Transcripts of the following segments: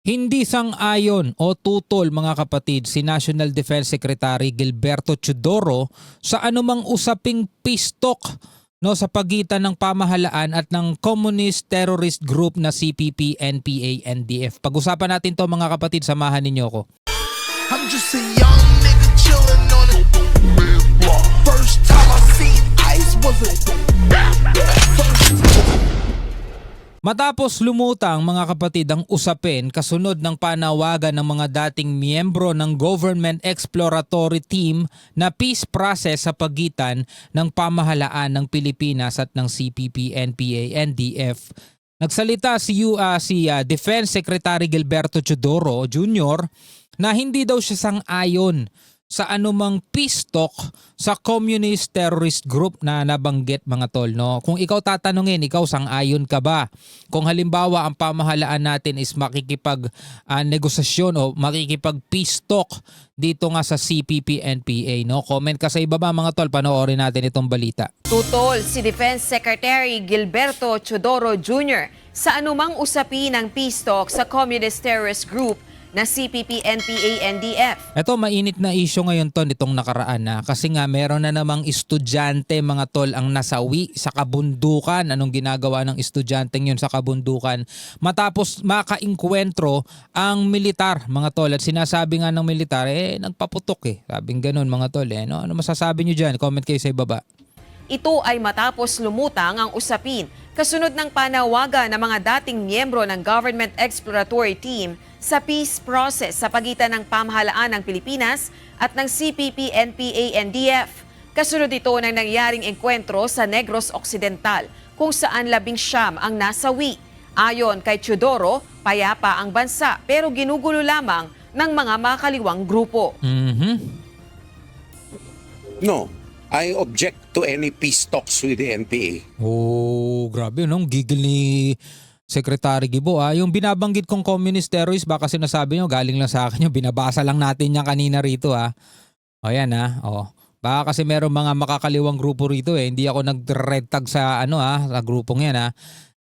Hindi sang-ayon o tutol mga kapatid si National Defense Secretary Gilberto Teodoro sa anumang usaping peace talk sa pagitan ng pamahalaan at ng communist terrorist group na CPP, NPA, NDF. Pag-usapan natin to mga kapatid, samahan ninyo ko. I'm just a young nigga chillin' on it. First time I seen ice was a Matapos lumutang mga kapatid ang usapin kasunod ng panawagan ng mga dating miyembro ng Government Exploratory Team na peace process sa pagitan ng pamahalaan ng Pilipinas at ng CPP, NPA, NDF. Nagsalita si Defense Secretary Gilberto Teodoro Jr. na hindi daw siya sang-ayon sa anumang peace talk sa communist terrorist group na nabanggit mga tol. No? Kung ikaw tatanungin, ikaw sang-ayon ka ba? Kung halimbawa ang pamahalaan natin is makikipag-negosasyon o makikipag-peace talk dito nga sa CPP, NPA. No? Comment ka sa ibaba mga tol, panoorin natin itong balita. Tutol si Defense Secretary Gilberto Teodoro Jr. sa anumang usapin ng peace talk sa communist terrorist group na CPP, NPA, NDF. Ito mainit na issue ngayon to nitong nakaraan na kasi nga meron na namang estudyante mga tol ang nasawi sa kabundukan. Anong ginagawa ng estudyanteng yun sa kabundukan? Matapos makainkwentro ang militar mga tol at sinasabi nga ng militar nagpaputok Sabing ganun mga tol No? Ano masasabi nyo dyan? Comment kayo sa ibaba. Ito ay matapos lumutang ang usapin kasunod ng panawagan ng mga dating miyembro ng Government Exploratory Team sa peace process sa pagitan ng pamahalaan ng Pilipinas at ng CPP, NPA, NDF. Kasunod ito ng nangyaring engkwentro sa Negros Occidental kung saan 19 ang nasawi. Ayon kay Teodoro, payapa ang bansa pero ginugulo lamang ng mga makaliwang grupo. No, I object to any peace talks with the NPA. Oh, grabe gigil ni Secretary Gibo. Yung binabanggit kong communist terrorist, baka sinasabi nyo, galing lang sa akin yung binabasa lang natin yan kanina rito O yan Baka kasi meron mga makakaliwang grupo rito Hindi ako nag-red tag sa sa grupong yan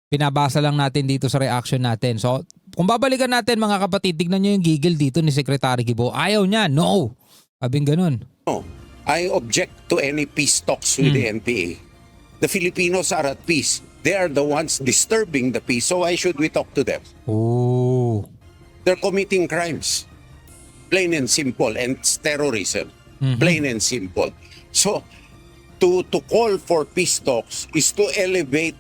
Pinabasa lang natin dito sa reaction natin. So, kung babalikan natin mga kapatid, tignan nyo yung gigil dito ni Secretary Gibo. Ayaw niya, no. Sabing ganun. No, I object to any peace talks with the NPA. The Filipinos are at peace. They are the ones disturbing the peace. So why should we talk to them? Oh. They're committing crimes. Plain and simple. And it's terrorism. Plain and simple. So to call for peace talks is to elevate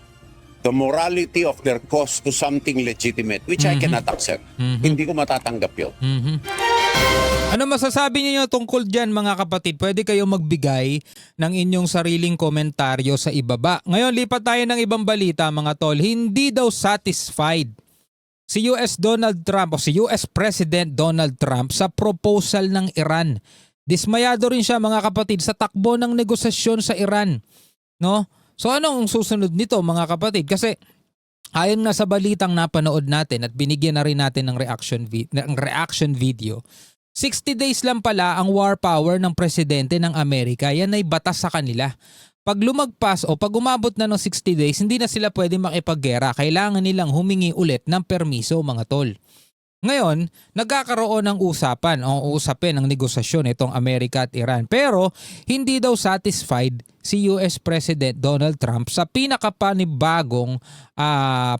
the morality of their cause to something legitimate, which I cannot accept. Hindi ko matatanggap yun. Ano masasabi niyo tungkol dyan mga kapatid? Pwede kayo magbigay ng inyong sariling komentaryo sa ibaba. Ngayon lipat tayo ng ibang balita mga tol. Hindi daw satisfied si US President Donald Trump sa proposal ng Iran. Dismayado rin siya mga kapatid sa takbo ng negosasyon sa Iran. No? So anong susunod nito mga kapatid? Kasi ayon nga sa balitang napanood natin at binigyan na rin natin ng reaction video, 60 days lang pala ang war power ng presidente ng Amerika. Yan ay batas sa kanila. Pag lumagpas o pag umabot na ng 60 days, hindi na sila pwede makipaggera. Kailangan nilang humingi ulit ng permiso mga tol. Ngayon, nagkakaroon ng usapin ng negosasyon itong Amerika at Iran. Pero hindi daw satisfied si US President Donald Trump sa pinakapanibagong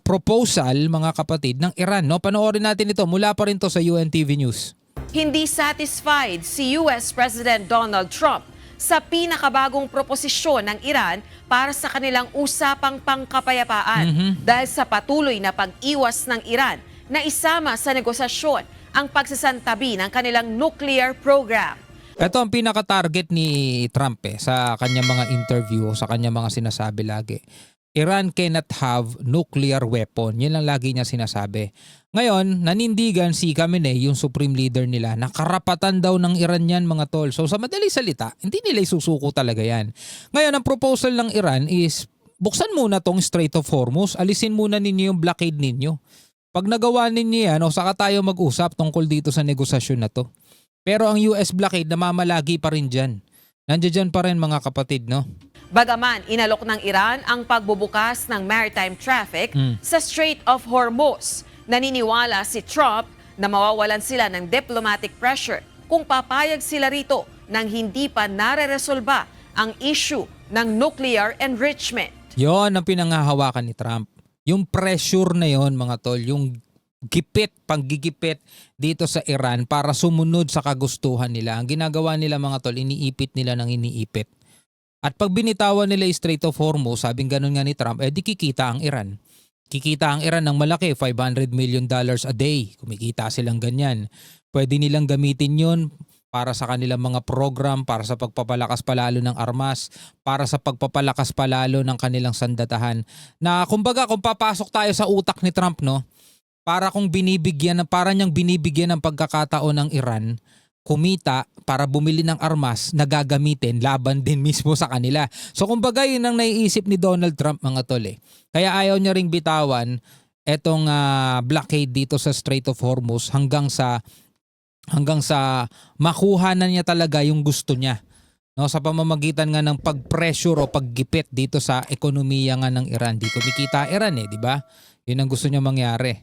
proposal mga kapatid ng Iran. No? Panoorin natin ito. Mula pa rin to sa UNTV News. Hindi satisfied si US President Donald Trump sa pinakabagong proposisyon ng Iran para sa kanilang usapang pangkapayapaan dahil sa patuloy na pag-iwas ng Iran na isama sa negosasyon ang pagsasantabi ng kanilang nuclear program. Ito ang pinaka-target ni Trump sa kanyang mga interview, sa kanyang mga sinasabi lagi. Iran cannot have nuclear weapon. Yan lang lagi niya sinasabi. Ngayon, nanindigan si Khamenei, yung supreme leader nila, na karapatan daw ng Iran yan mga tol. So sa madaling salita, hindi nila isusuko talaga yan. Ngayon, ang proposal ng Iran is, buksan muna tong Strait of Hormuz, alisin muna ninyo yung blockade ninyo. Pag nagawa ninyo yan, saka tayo mag-usap tungkol dito sa negosasyon na to. Pero ang US blockade, namamalagi pa rin dyan. Nandiyan pa rin mga kapatid, no? Bagaman inalok ng Iran ang pagbubukas ng maritime traffic sa Strait of Hormuz, naniniwala si Trump na mawawalan sila ng diplomatic pressure kung papayag sila rito nang hindi pa nare-resolba ang issue ng nuclear enrichment. Yon ang pinanghahawakan ni Trump. Yung pressure na yon mga tol, yung panggigipit dito sa Iran para sumunod sa kagustuhan nila. Ang ginagawa nila mga tol, iniipit nila ng iniipit. At pag binitawan nila yung Strait of Hormuz, sabing ganun nga ni Trump, di kikita ang Iran. Kikita ang Iran ng malaki, $500 million a day. Kumikita silang ganyan. Pwede nilang gamitin yun para sa kanilang mga program, para sa pagpapalakas palalo ng armas, para sa pagpapalakas palalo ng kanilang sandatahan. Na kumbaga kung papasok tayo sa utak ni Trump, no, para niyang binibigyan ng pagkakataon ng Iran kumita para bumili ng armas na gagamitin laban din mismo sa kanila. So kumbaga yun ang naiisip ni Donald Trump mga tol eh. Kaya ayaw niya ring bitawan etong blockade dito sa Strait of Hormuz hanggang sa makuha na niya talaga yung gusto niya. No, sa pamamagitan nga ng pag-pressure o paggipit dito sa ekonomiya nga ng Iran. Di kumikita Iran eh, di ba? Yun ang gusto niya mangyari.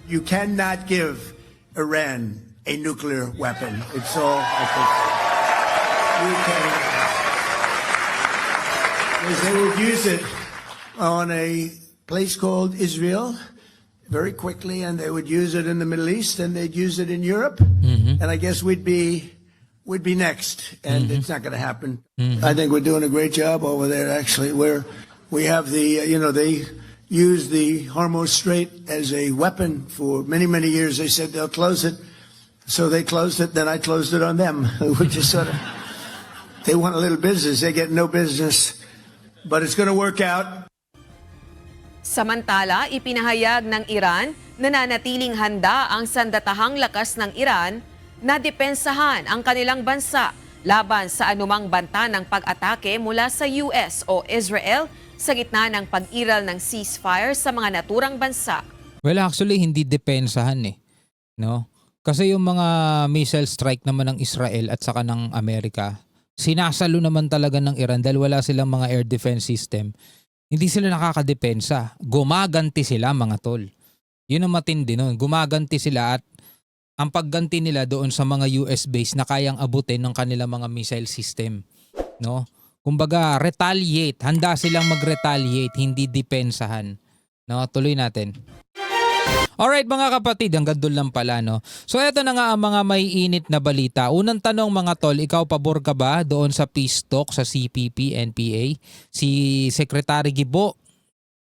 You cannot give Iran a nuclear weapon. It's all, I think, you can, because they would use it on a place called Israel very quickly, and they would use it in the Middle East, and they'd use it in Europe, and I guess we'd be next, and it's not going to happen. I think we're doing a great job over there. Actually, we have the they use the Hormuz Strait as a weapon for many, many years. They said they'll close it. So they closed it, then I closed it on them, which is sort of, they want a little business. They get no business. But it's going to work out. Samantala, ipinahayag ng Iran na nanatiling handa ang sandatahang lakas ng Iran na depensahan ang kanilang bansa laban sa anumang banta ng pag-atake mula sa US o Israel sa gitna ng pag-iral ng ceasefire sa mga naturang bansa. Well, actually, hindi depensahan eh. No? Kasi yung mga missile strike naman ng Israel at saka ng Amerika, sinasalo naman talaga ng Iran dahil wala silang mga air defense system. Hindi sila nakakadepensa. Gumaganti sila mga tol. Yun ang matindi nun. Gumaganti sila at ang pagganti nila doon sa mga US base na kayang abutin ng kanilang mga missile system. No? Kumbaga, retaliate. Handa silang mag-retaliate, hindi depensahan. No? Tuloy natin. Alright mga kapatid, hanggang doon lang pala no. So eto na nga ang mga may init na balita. Unang tanong mga tol, ikaw pabor ka ba doon sa peace talk sa CPP, NPA? Si Secretary Gibo,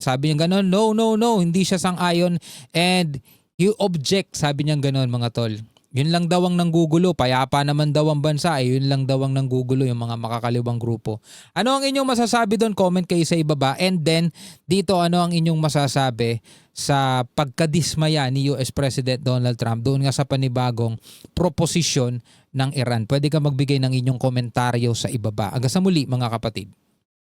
sabi niya gano'n, no, hindi siya sang-ayon and you object, sabi niya gano'n mga tol. Yun lang daw ang nanggugulo, payapa naman daw ang bansa, yun lang daw ang nanggugulo yung mga makakaliwang grupo. Ano ang inyong masasabi doon? Comment kayo sa ibaba. And then, dito ano ang inyong masasabi sa pagkadismaya ni US President Donald Trump doon nga sa panibagong proposisyon ng Iran? Pwede ka magbigay ng inyong komentaryo sa ibaba. Hanggang sa muli mga kapatid.